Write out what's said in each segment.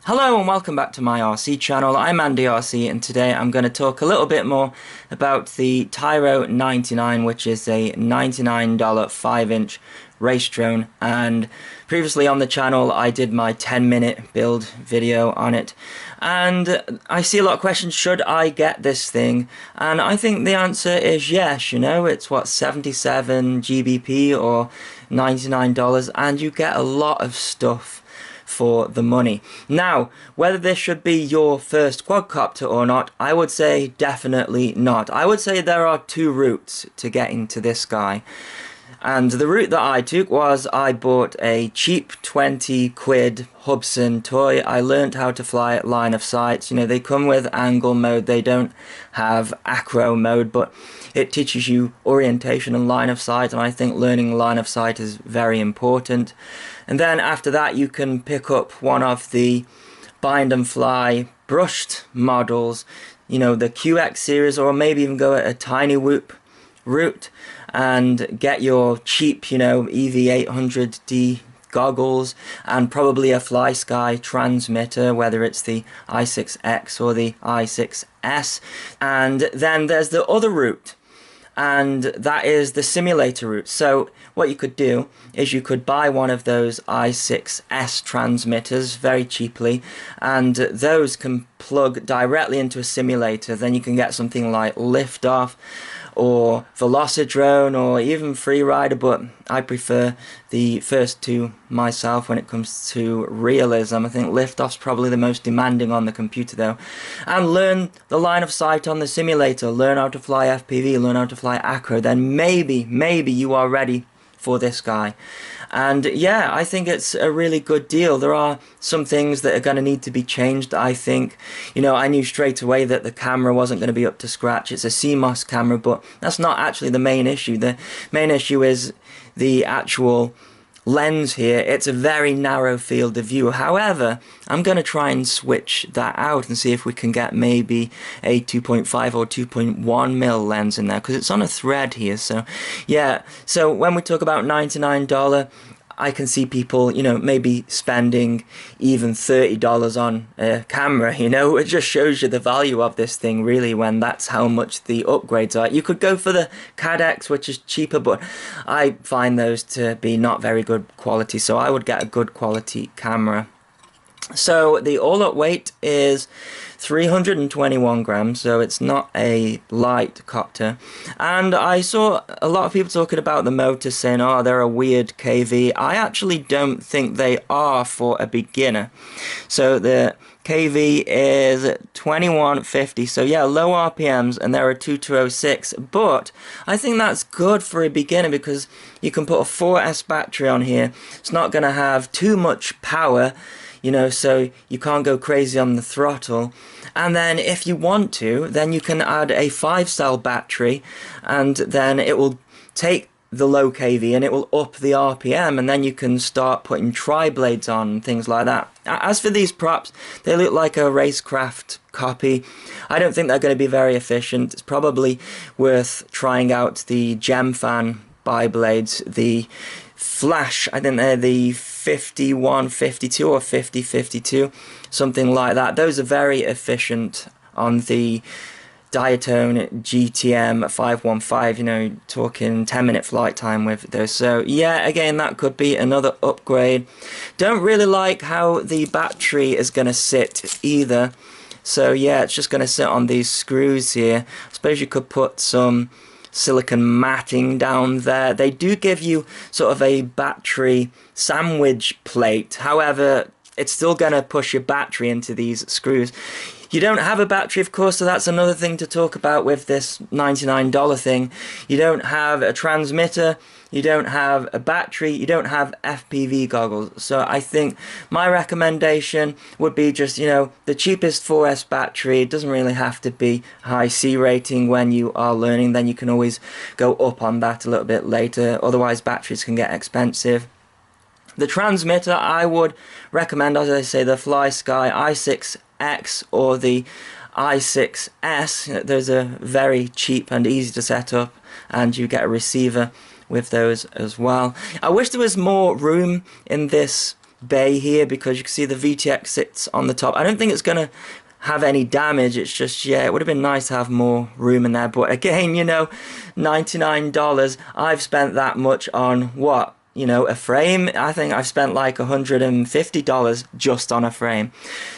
Hello and welcome back to my RC channel. I'm Andy RC and today I'm going to talk a little bit more about the Tyro99, which is a $99 5-inch race drone, and previously on the channel I did my 10-minute build video on it, and I see a lot of questions, should I get this thing? And I think the answer is yes. You know, it's what, 77 GBP or $99, and you get a lot of stuff for the money. Now, whether this should be your first quadcopter or not, I would say definitely not. I would say there are two routes to getting to this guy. And the route that I took was I bought a cheap 20 quid Hubsan toy. I learned how to fly at line of sight. You know, they come with angle mode, they don't have acro mode, but it teaches you orientation and line of sight, and I think learning line of sight is very important. And then after that you can pick up one of the bind and fly brushed models, you know, the QX series, or maybe even go at a tiny whoop route and get your cheap, you know, EV800D goggles and probably a FlySky transmitter, whether it's the i6X or the i6S. And then there's the other route, and that is the simulator route. So what you could do is you could buy one of those i6S transmitters very cheaply, and those can plug directly into a simulator. Then you can get something like Liftoff or Velocidrone or even Freerider, but I prefer the first two myself when it comes to realism. I think Liftoff's probably the most demanding on the computer though. And learn the line of sight on the simulator, learn how to fly FPV, learn how to fly acro, then maybe you are ready for this guy. And yeah, I think it's a really good deal. There are some things that are going to need to be changed, I think. You know, I knew straight away that the camera wasn't going to be up to scratch. It's a CMOS camera, but that's not actually the main issue. The main issue is the actual lens here. It's a very narrow field of view. However, I'm going to try and switch that out and see if we can get maybe a 2.5 or 2.1mm lens in there, because it's on a thread here. So yeah, so when we talk about $99, I can see people, you know, maybe spending even $30 on a camera. You know, it just shows you the value of this thing really when that's how much the upgrades are. You could go for the CADX, which is cheaper, but I find those to be not very good quality, so I would get a good quality camera. So the all-up weight is 321 grams, so it's not a light copter. And I saw a lot of people talking about the motors, saying, oh, they're a weird KV. I actually don't think they are for a beginner. So the KV is 2150, so yeah, low RPMs, and there are 2206, but I think that's good for a beginner because you can put a 4S battery on here. It's not going to have too much power, you know, so you can't go crazy on the throttle. And then if you want to, then you can add a 5-cell battery, and then it will take the low KV and it will up the RPM, and then you can start putting tri-blades on and things like that. As for these props, they look like a racecraft copy. I don't think they're going to be very efficient. It's probably worth trying out the Gemfan bi-blades, the Flash, I think they're the 5152 or 5052, something like that. Those are very efficient on the Diatone GTM 515, you know, talking 10-minute flight time with those. So yeah, again, that could be another upgrade. Don't really like how the battery is going to sit either. So yeah, it's just going to sit on these screws here. I suppose you could put some silicon matting down there. They do give you sort of a battery sandwich plate. However, it's still going to push your battery into these screws. You don't have a battery, of course, so that's another thing to talk about with this $99 thing. You don't have a transmitter, you don't have a battery, you don't have FPV goggles. So I think my recommendation would be just, you know, the cheapest 4S battery. It doesn't really have to be high C rating when you are learning. Then you can always go up on that a little bit later. Otherwise, batteries can get expensive. The transmitter, I would recommend, as I say, the FlySky i6X or the i6S. Those are very cheap and easy to set up, and you get a receiver with those as well. I wish there was more room in this bay here, because you can see the VTX sits on the top. I don't think it's going to have any damage. It's just, yeah, it would have been nice to have more room in there. But again, you know, $99, I've spent that much on what? You know, a frame. I think I've spent like $150 just on a frame.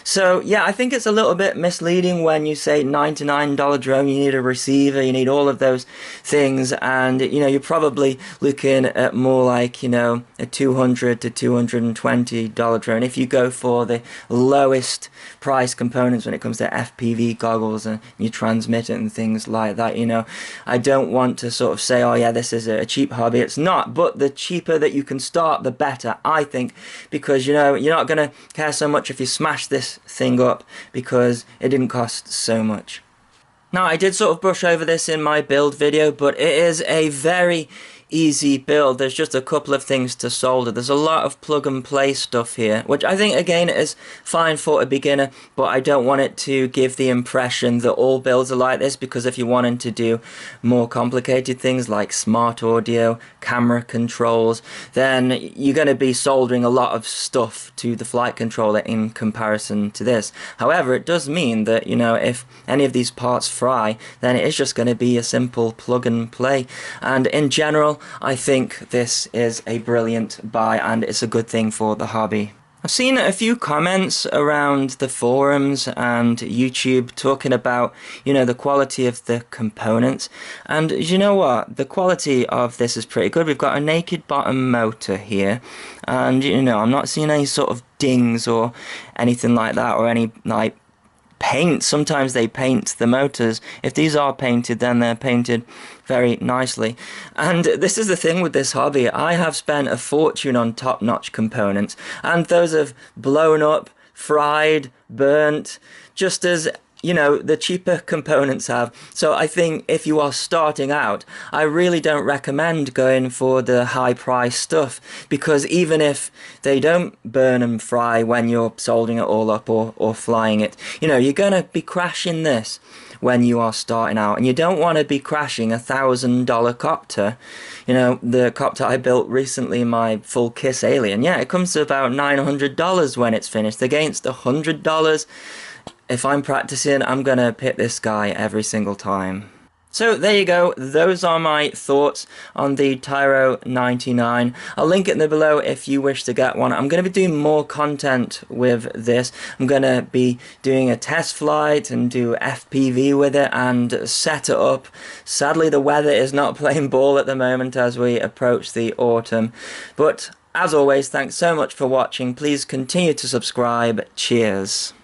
So yeah, I think it's a little bit misleading when you say $99 drone, you need a receiver, you need all of those things, and you know, you're probably looking at more like, you know, a $200 to $220 drone if you go for the lowest price components when it comes to FPV goggles and you transmit it and things like that. You know, I don't want to sort of say, oh yeah, this is a cheap hobby. It's not, but the cheaper that you can start, the better, I think, because you know, you're not going to care so much if you smash this thing up because it didn't cost so much. Now, I did sort of brush over this in my build video, but it is a very easy build. There's just a couple of things to solder. There's a lot of plug and play stuff here, which I think again is fine for a beginner, but I don't want it to give the impression that all builds are like this, because if you're wanting to do more complicated things like smart audio, camera controls, then you're going to be soldering a lot of stuff to the flight controller in comparison to this. However, it does mean that, you know, if any of these parts fry, then it is just going to be a simple plug and play. And in general, I think this is a brilliant buy, and it's a good thing for the hobby. I've seen a few comments around the forums and YouTube talking about, you know, the quality of the components, and you know what, the quality of this is pretty good. We've got a naked bottom motor here, and you know, I'm not seeing any sort of dings or anything like that, or any like paint. Sometimes they paint the motors. If these are painted, then they're painted very nicely. And this is the thing with this hobby, I have spent a fortune on top-notch components, and those have blown up, fried, burnt, just as, you know, the cheaper components have. So I think if you are starting out, I really don't recommend going for the high price stuff, because even if they don't burn and fry when you're soldering it all up or flying it, you know, you're gonna be crashing this when you are starting out, and you don't want to be crashing $1,000 copter. You know, the copter I built recently, my full KISS Alien, yeah, it comes to about $900 when it's finished, against $100. If I'm practicing, I'm gonna pit this guy every single time. So there you go, those are my thoughts on the Tyro99. I'll link it below if you wish to get one. I'm going to be doing more content with this. I'm going to be doing a test flight and do FPV with it and set it up. Sadly, the weather is not playing ball at the moment as we approach the autumn. But as always, thanks so much for watching. Please continue to subscribe. Cheers.